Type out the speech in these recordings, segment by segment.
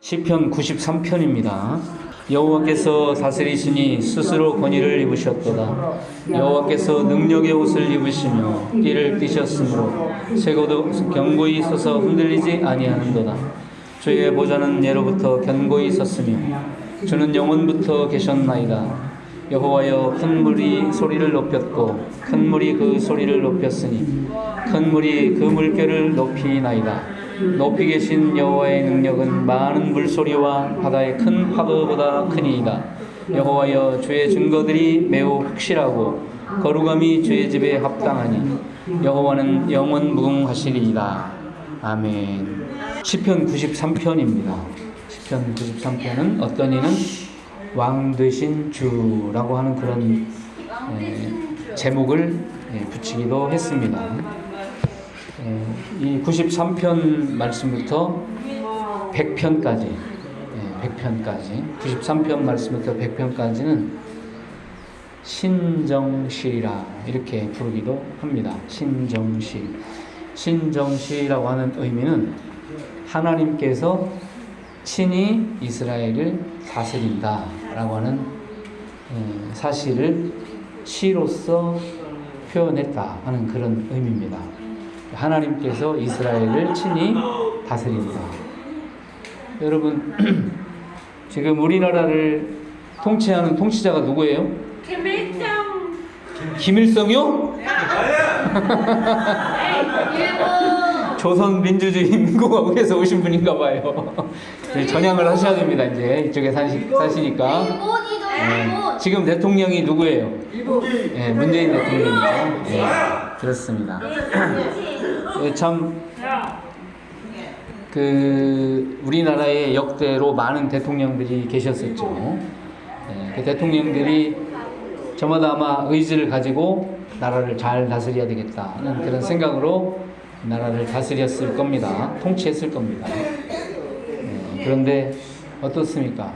시편 93편입니다. 여호와께서 다스리시니 스스로 권위를 입으셨도다. 여호와께서 능력의 옷을 입으시며 띠를 띠셨으므로 쇠고도 견고히 서서 흔들리지 아니하는도다. 주의 보좌는 예로부터 견고히 섰으며 주는 영원부터 계셨나이다. 여호와여, 큰 물이 소리를 높였고 큰 물이 그 소리를 높였으니 큰 물이 그 물결을 높이나이다. 높이 계신 여호와의 능력은 많은 물소리와 바다의 큰 파도보다 크니이다. 여호와여, 주의 증거들이 매우 확실하고 거룩함이 주의 집에 합당하니 여호와는 영원 무궁하시리이다. 아멘. 시편 93편입니다. 시편 93편은 어떤 이는 왕 되신 주라고 하는 그런 제목을 붙이기도 했습니다. 이 93편 말씀부터 100편까지 93편 말씀부터 100편까지는 신정시라 이렇게 부르기도 합니다. 신정시라고 하는 의미는 하나님께서 친히 이스라엘을 다스린다 라고 하는 사실을 시로서 표현했다 하는 그런 의미입니다. 하나님께서 이스라엘을 친히 다스린다. 여러분, 지금 우리나라를 통치하는 통치자가 누구예요? 김일성이요? 조선민주주의인민공화국에서 오신 분인가 봐요. 전향을 하셔야 됩니다. 이제 이쪽에 사시니까. 지금 대통령이 누구예요? 문재인 대통령이죠. 그렇습니다. 참 우리나라에 역대로 많은 대통령들이 계셨었죠. 그 대통령들이 저마다 아마 의지를 가지고 나라를 잘 다스려야 되겠다는 그런 생각으로 나라를 다스렸을 겁니다. 통치했을 겁니다. 그런데 어떻습니까?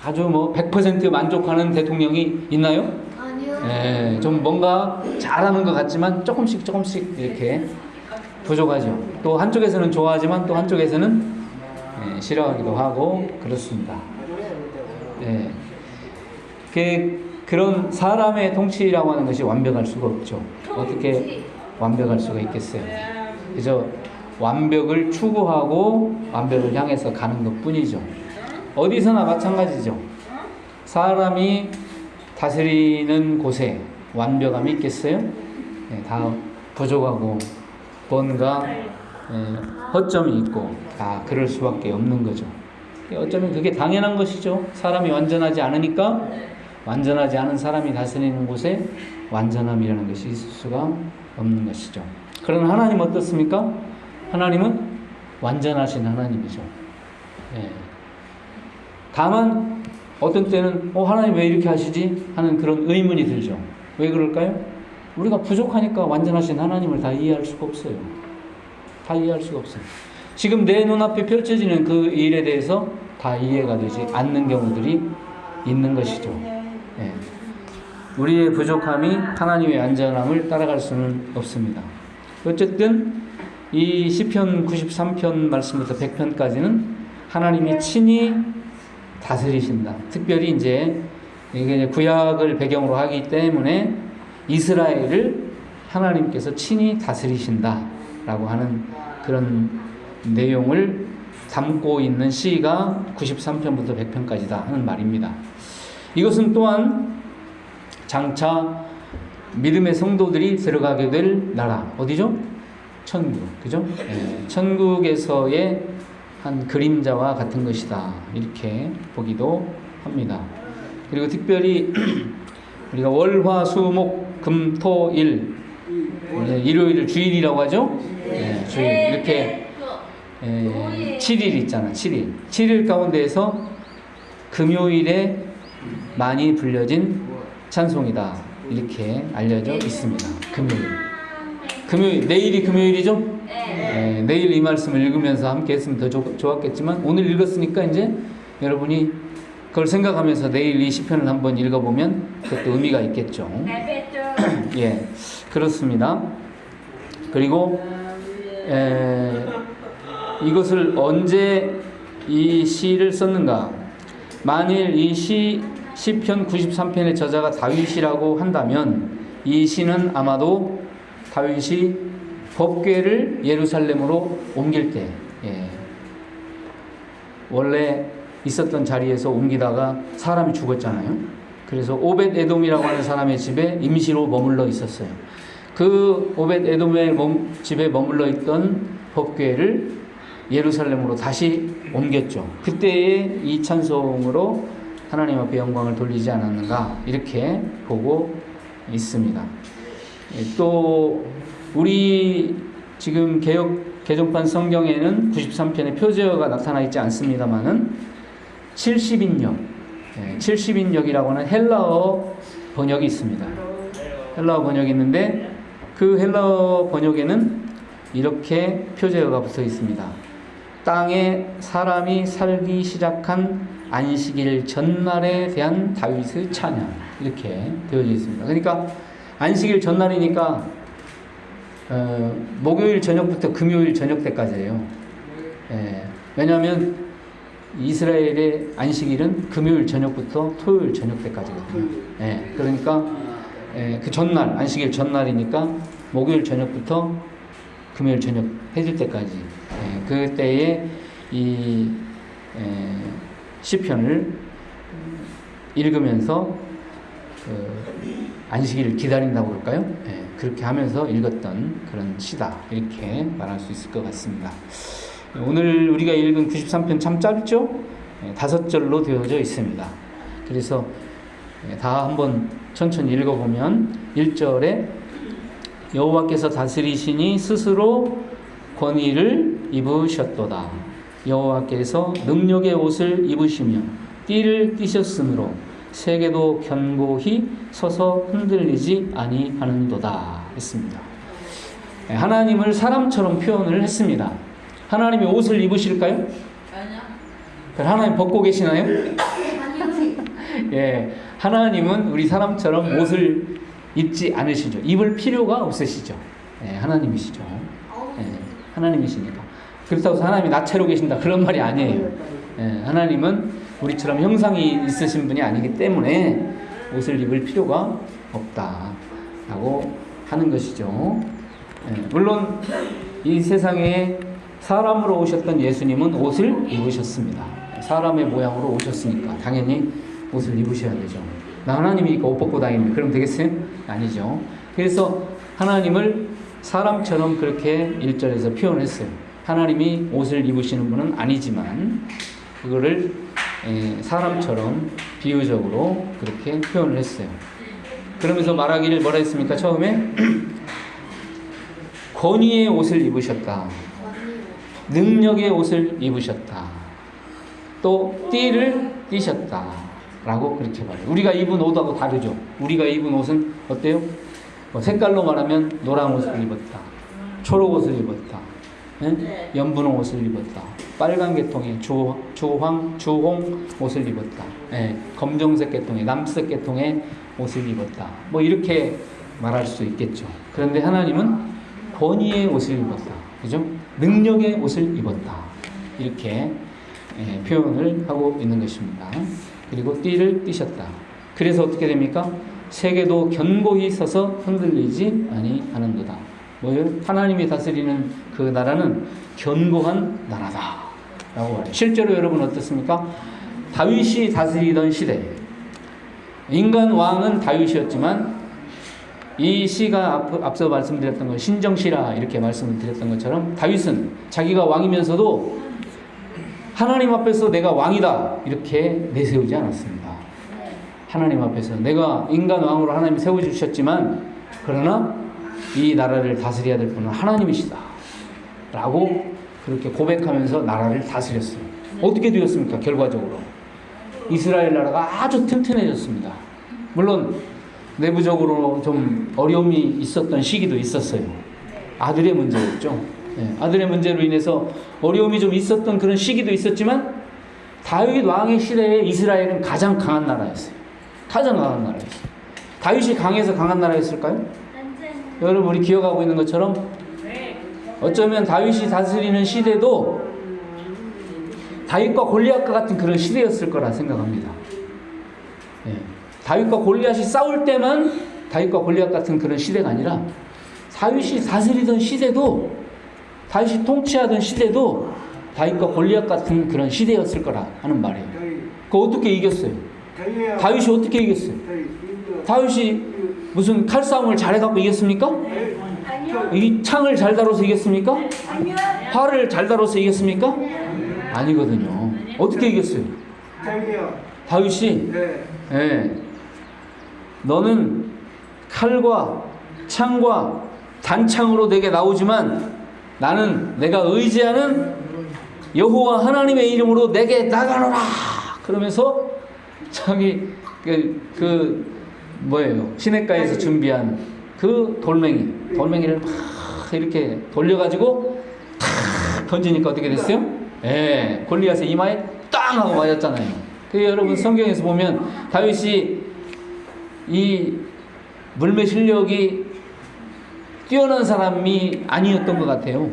아주 100% 만족하는 대통령이 있나요? 아니요. 좀 뭔가 잘하는 것 같지만 조금씩 이렇게 부족하죠. 또 한쪽에서는 좋아하지만 또 한쪽에서는 싫어하기도 하고 그렇습니다. 그런 사람의 통치라고 하는 것이 완벽할 수가 없죠. 어떻게 완벽할 수가 있겠어요? 그저 완벽을 추구하고 완벽을 향해서 가는 것 뿐이죠. 어디서나 마찬가지죠. 사람이 다스리는 곳에 완벽함이 있겠어요? 다 부족하고 뭔가 허점이 있고 다 그럴 수밖에 없는 거죠. 어쩌면 그게 당연한 것이죠. 사람이 완전하지 않으니까 완전하지 않은 사람이 다스리는 곳에 완전함이라는 것이 있을 수가 없는 것이죠. 그러나 하나님 어떻습니까? 하나님은 완전하신 하나님이죠. 다만 어떤 때는 하나님 왜 이렇게 하시지? 하는 그런 의문이 들죠. 왜 그럴까요? 우리가 부족하니까 완전하신 하나님을 다 이해할 수가 없어요. 지금 내 눈앞에 펼쳐지는 그 일에 대해서 다 이해가 되지 않는 경우들이 있는 것이죠. 우리의 부족함이 하나님의 완전함을 따라갈 수는 없습니다. 어쨌든 이 시편 93편 말씀부터 100편까지는 하나님이 친히 다스리신다. 특별히 이제 이게 구약을 배경으로 하기 때문에 이스라엘을 하나님께서 친히 다스리신다라고 하는 그런 내용을 담고 있는 시가 93편부터 100편까지다 하는 말입니다. 이것은 또한 장차 믿음의 성도들이 들어가게 될 나라 어디죠? 천국, 그죠? 천국에서의 한 그림자와 같은 것이다 이렇게 보기도 합니다. 그리고 특별히 우리가 월, 화, 수, 목, 금, 토, 일 일요일을 주일이라고 하죠. 주일 이렇게 7일 있잖아. 7일 가운데에서 금요일에 많이 불려진 찬송이다 이렇게 알려져 있습니다. 금요일 내일이 금요일이죠? 내일 이 말씀을 읽으면서 함께 했으면 더 좋았겠지만 오늘 읽었으니까 이제 여러분이 그걸 생각하면서 내일 이 시편을 한번 읽어보면 그것도 의미가 있겠죠. 그렇습니다. 그리고 이것을 언제 이 시를 썼는가? 만일 이 시편 93편의 저자가 다윗이라고 한다면 이 시는 아마도 다윗이 법궤를 예루살렘으로 옮길 때, 원래 있었던 자리에서 옮기다가 사람이 죽었잖아요. 그래서 오벳 에돔이라고 하는 사람의 집에 임시로 머물러 있었어요. 그 오벳 에돔의 집에 머물러 있던 법궤를 예루살렘으로 다시 옮겼죠. 그때의 이 찬송으로 하나님 앞에 영광을 돌리지 않았는가, 이렇게 보고 있습니다. 또 우리 지금 개정판 성경에는 93편의 표제어가 나타나 있지 않습니다만은 70인역, 70인역이라고 하는 헬라어 번역이 있습니다. 헬라어 번역이 있는데 그 헬라어 번역에는 이렇게 표제어가 붙어 있습니다. 땅에 사람이 살기 시작한 안식일 전날에 대한 다윗의 찬양, 이렇게 되어져 있습니다. 그러니까 안식일 전날이니까 목요일 저녁부터 금요일 저녁 때까지예요. 왜냐하면 이스라엘의 안식일은 금요일 저녁부터 토요일 저녁 때까지거든요. 그러니까 그 전날, 안식일 전날이니까 목요일 저녁부터 금요일 저녁 해질 때까지, 그때에 이 시편을 읽으면서 안식일을 기다린다고 그럴까요? 그렇게 하면서 읽었던 그런 시다, 이렇게 말할 수 있을 것 같습니다. 오늘 우리가 읽은 93편 참 짧죠? 5절로 되어져 있습니다. 그래서 다 한번 천천히 읽어보면 1절에 여호와께서 다스리시니 스스로 권위를 입으셨도다. 여호와께서 능력의 옷을 입으시며 띠를 띠셨으므로 세계도 견고히 서서 흔들리지 아니하는도다 했습니다. 하나님을 사람처럼 표현을 했습니다. 하나님이 옷을 입으실까요? 아니요. 하나님 벗고 계시나요? 하나님은 우리 사람처럼 옷을 입지 않으시죠. 입을 필요가 없으시죠. 하나님이시죠. 하나님이시니까. 그렇다고 해서 하나님이 나체로 계신다, 그런 말이 아니에요. 하나님은 우리처럼 형상이 있으신 분이 아니기 때문에 옷을 입을 필요가 없다라고 하는 것이죠. 물론 이 세상에 사람으로 오셨던 예수님은 옷을 입으셨습니다. 사람의 모양으로 오셨으니까 당연히 옷을 입으셔야 되죠. 나 하나님이니까 옷 벗고 다니는, 그럼 되겠어요? 아니죠. 그래서 하나님을 사람처럼 그렇게 1절에서 표현했어요. 하나님이 옷을 입으시는 분은 아니지만 그거를 사람처럼 비유적으로 그렇게 표현을 했어요. 그러면서 말하기를 뭐라 했습니까? 처음에 권위의 옷을 입으셨다, 능력의 옷을 입으셨다, 또 띠를 띠셨다 라고 그렇게 말해요. 우리가 입은 옷하고 다르죠. 우리가 입은 옷은 어때요? 색깔로 말하면 노란 옷을 입었다, 초록 옷을 입었다, 연분홍 옷을 입었다, 빨간 계통의 주홍 옷을 입었다, 검정색 계통의 남색 계통의 옷을 입었다, 뭐 이렇게 말할 수 있겠죠. 그런데 하나님은 권위의 옷을 입었다, 그죠? 능력의 옷을 입었다, 이렇게 표현을 하고 있는 것입니다. 그리고 띠를 띠셨다. 그래서 어떻게 됩니까? 세계도 견고히 서서 흔들리지 아니하는도다. 뭐예요? 하나님이 다스리는 그 나라는 견고한 나라다 라고 말해요. 실제로 여러분 어떻습니까? 다윗이 다스리던 시대, 인간 왕은 다윗이었지만 이 시가 앞서 말씀드렸던 것, 신정시라 이렇게 말씀을 드렸던 것처럼 다윗은 자기가 왕이면서도 하나님 앞에서 내가 왕이다 이렇게 내세우지 않았습니다. 하나님 앞에서 내가 인간 왕으로 하나님이 세워주셨지만 그러나 이 나라를 다스려야 될 분은 하나님이시다 라고 그렇게 고백하면서 나라를 다스렸어요. 어떻게 되었습니까? 결과적으로 이스라엘 나라가 아주 튼튼해졌습니다. 물론 내부적으로 좀 어려움이 있었던 시기도 있었어요. 아들의 문제였죠. 아들의 문제로 인해서 어려움이 좀 있었던 그런 시기도 있었지만 다윗 왕의 시대에 이스라엘은 가장 강한 나라였어요. 가장 강한 나라였어요. 다윗이 강해서 강한 나라였을까요? 여러분 우리 기억하고 있는 것처럼 어쩌면 다윗이 다스리는 시대도 다윗과 골리앗과 같은 그런 시대였을 거라 생각합니다. 예. 다윗과 골리앗이 싸울 때만 다윗과 골리앗 같은 그런 시대가 아니라 다윗이 다스리던 시대도, 다윗이 통치하던 시대도 다윗과 골리앗 같은 그런 시대였을 거라 하는 말이에요. 그거 어떻게 이겼어요? 다윗이 어떻게 이겼어요? 다윗이 무슨 칼싸움을 잘해갖고 이겼습니까? 이 창을 잘 다뤄서 이겼습니까? 활을 잘 다뤄서 이겼습니까? 아니거든요. 어떻게 이겼어요? 다윗이 너는 칼과 창과 단창으로 내게 나오지만 나는 내가 의지하는 여호와 하나님의 이름으로 내게 나가노라. 그러면서 자기 뭐예요? 시냇가에서 준비한 그 돌멩이를 막 이렇게 돌려가지고 탁 던지니까 어떻게 됐어요? 예, 골리앗의 이마에 땅 하고 맞았잖아요. 그 여러분 성경에서 보면 다윗이 이 물매 실력이 뛰어난 사람이 아니었던 것 같아요.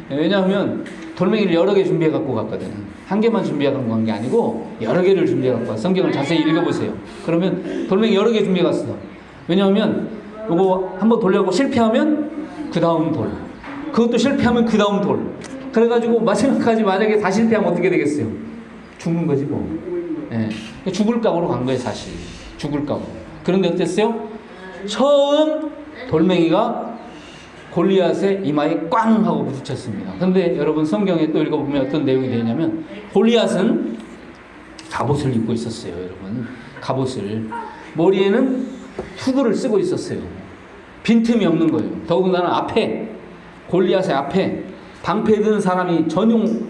왜냐하면 돌멩이를 여러 개 준비해 갖고 갔거든. 한 개만 준비해 갖고 간 게 아니고 여러 개를 준비해 갖고 갔어. 성경을 자세히 읽어보세요. 그러면 돌멩이 여러 개 준비해 갔어. 왜냐하면 요거 한번 돌려고 실패하면 그 다음 돌, 그것도 실패하면 그 다음 돌. 그래가지고 마지막까지 만약에 다 실패하면 어떻게 되겠어요? 죽는 거지 뭐. 예. 죽을 각오로 간 거예요, 사실. 죽을 각오. 그런데 어땠어요? 처음 돌멩이가 골리앗의 이마에 꽝 하고 부딪혔습니다. 근데 여러분 성경에 또 읽어보면 어떤 내용이 되냐면 골리앗은 갑옷을 입고 있었어요. 여러분 갑옷을, 머리에는 투구를 쓰고 있었어요. 빈틈이 없는 거예요. 더군다나 앞에, 골리앗의 앞에 방패 든 사람이 전용,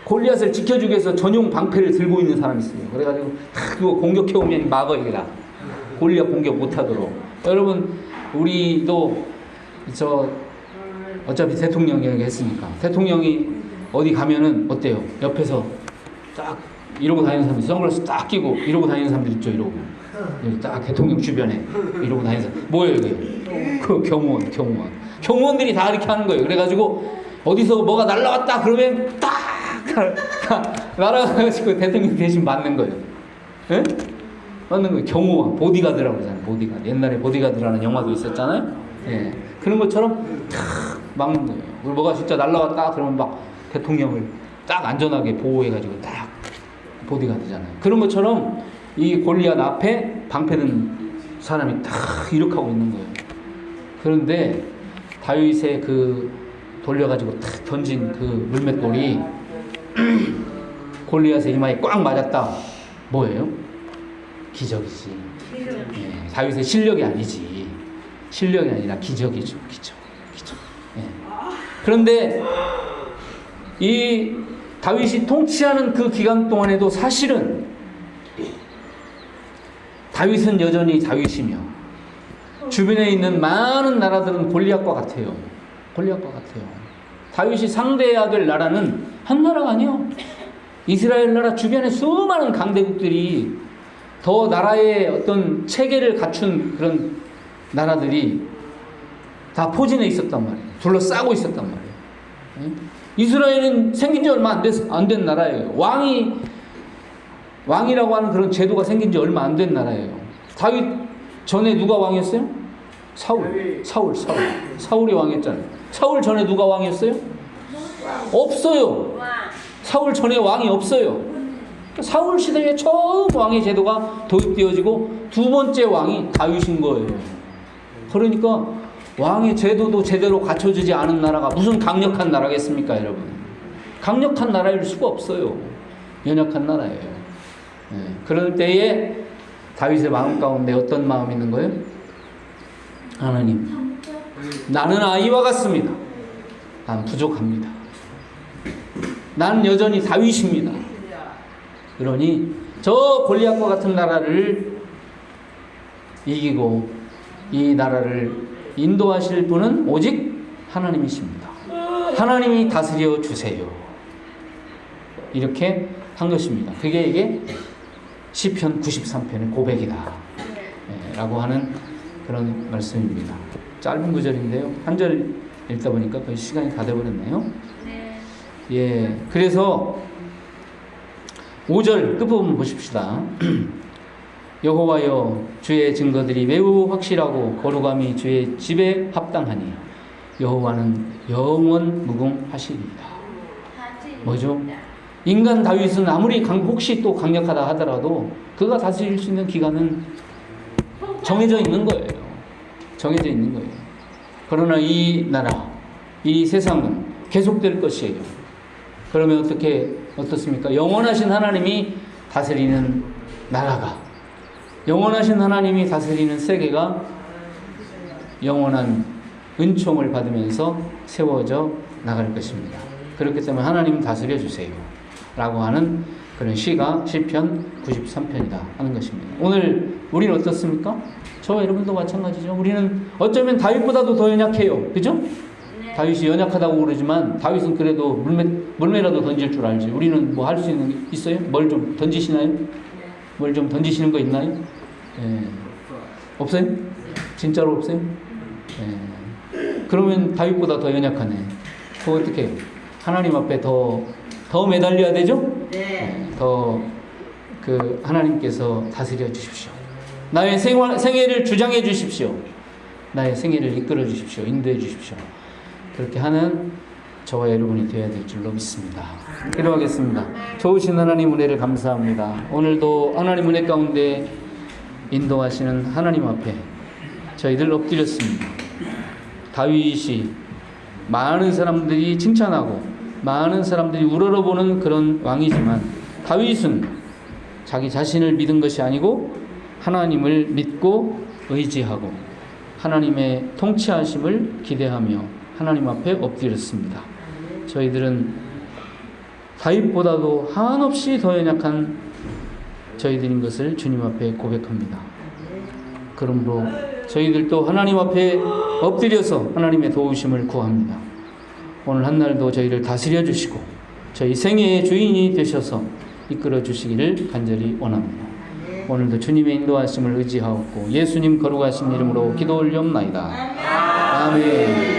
골리앗을 지켜주기 위해서 전용 방패를 들고 있는 사람이 있어요. 그래가지고 탁 그거 공격해오면 막어, 이게 다 골리앗 공격 못하도록. 여러분 우리도 어차피 대통령 이야기 했으니까 대통령이 어디 가면은 어때요? 옆에서 딱 이러고 다니는 사람들, 선글라스 딱 끼고 이러고 다니는 사람들 있죠. 이러고 여기 딱 대통령 주변에 이러고 다니는 사람 뭐예요 이게? 그 경호원들이 다 이렇게 하는 거예요. 그래가지고 어디서 뭐가 날라왔다 그러면 딱 날아가가지고 대통령 대신 맞는 거예요. 예? 맞는 거예요. 경호원, 보디가드라고 그러잖아요. 보디가드. 옛날에 보디가드라는 영화도 있었잖아요. 예. 그런 것처럼 탁 막는 거예요. 그리고 뭐가 진짜 날라왔다 그러면 막 대통령을 딱 안전하게 보호해가지고 딱 보디가드잖아요. 그런 것처럼 이 골리앗 앞에 방패든 사람이 딱 이렇게 하고 있는 거예요. 그런데 다윗의 그 돌려가지고 탁 던진 그 물맷돌이 골리앗의 이마에 꽉 맞았다. 뭐예요? 기적이지. 예, 다윗의 실력이 아니지. 실력이 아니라 기적이죠. 기적. 예. 그런데 이 다윗이 통치하는 그 기간 동안에도 사실은 다윗은 여전히 다윗이며 주변에 있는 많은 나라들은 골리앗과 같아요. 다윗이 상대해야 될 나라는 한 나라가 아니에요. 이스라엘 나라 주변에 수많은 강대국들이, 더 나라의 어떤 체계를 갖춘 그런 나라들이 다 포진해 있었단 말이에요. 둘러싸고 있었단 말이에요. 이스라엘은 생긴 지 얼마 안 된 나라예요. 왕이라고 하는 그런 제도가 생긴 지 얼마 안 된 나라예요. 다윗 전에 누가 왕이었어요? 사울이 왕이었잖아요. 사울 전에 누가 왕이었어요? 없어요. 사울 전에 왕이 없어요. 사울 시대에 처음 왕의 제도가 도입되어지고 두 번째 왕이 다윗인 거예요. 그러니까 왕의 제도도 제대로 갖춰지지 않은 나라가 무슨 강력한 나라겠습니까, 여러분? 강력한 나라일 수가 없어요. 연약한 나라예요. 네. 그럴 때에 다윗의 마음 가운데 어떤 마음이 있는 거예요? 하나님, 나는 아이와 같습니다. 난 부족합니다. 나는 여전히 다윗입니다. 그러니 저 골리앗과 같은 나라를 이기고 이 나라를 인도하실 분은 오직 하나님이십니다. 하나님이 다스려 주세요. 이렇게 한 것입니다. 그게 이게 시편 93편의 고백이다 라고 하는 그런 말씀입니다. 짧은 구절인데요. 한 절 읽다 보니까 거의 시간이 다 돼버렸네요. 예, 그래서 5절 끝부분 보십시다. 여호와여 주의 증거들이 매우 확실하고 거룩함이 주의 집에 합당하니 여호와는 영원 무궁하시리이다. 뭐죠? 인간 다윗은 아무리 혹시 또 강력하다 하더라도 그가 다스릴 수 있는 기간은 정해져 있는 거예요. 정해져 있는 거예요. 그러나 이 나라, 이 세상은 계속될 것이에요. 그러면 어떻습니까? 영원하신 하나님이 다스리는 나라가, 영원하신 하나님이 다스리는 세계가 영원한 은총을 받으면서 세워져 나갈 것입니다. 그렇기 때문에 하나님 다스려 주세요 라고 하는 그런 시가 시편 93편이다 하는 것입니다. 오늘 우리는 어떻습니까? 저와 여러분도 마찬가지죠. 우리는 어쩌면 다윗보다도 더 연약해요. 그죠? 네. 다윗이 연약하다고 그러지만 다윗은 그래도 물매라도 던질 줄 알지. 우리는 뭐 할 수 있어요? 뭘 좀 던지시나요? 네. 뭘 좀 던지시는 거 있나요? 네. 없어요? 진짜로 없어요? 네. 그러면 다윗보다 더 연약하네. 그거 어떻게 해요? 하나님 앞에 더 매달려야 되죠? 네. 더 하나님께서 다스려 주십시오. 나의 생애를 주장해 주십시오. 나의 생애를 이끌어 주십시오. 인도해 주십시오. 그렇게 하는 저와 여러분이 되어야 될 줄로 믿습니다. 기도하겠습니다. 좋으신 하나님 은혜를 감사합니다. 오늘도 하나님 은혜 가운데 인도하시는 하나님 앞에 저희들 엎드렸습니다. 다윗이 많은 사람들이 칭찬하고 많은 사람들이 우러러보는 그런 왕이지만 다윗은 자기 자신을 믿은 것이 아니고 하나님을 믿고 의지하고 하나님의 통치하심을 기대하며 하나님 앞에 엎드렸습니다. 저희들은 다윗보다도 한없이 더 연약한 저희들인 것을 주님 앞에 고백합니다. 그러므로 저희들도 하나님 앞에 엎드려서 하나님의 도우심을 구합니다. 오늘 한날도 저희를 다스려 주시고 저희 생애의 주인이 되셔서 이끌어 주시기를 간절히 원합니다. 오늘도 주님의 인도하심을 의지하옵고 예수님 거룩하신 이름으로 기도 올리옵나이다. 아멘.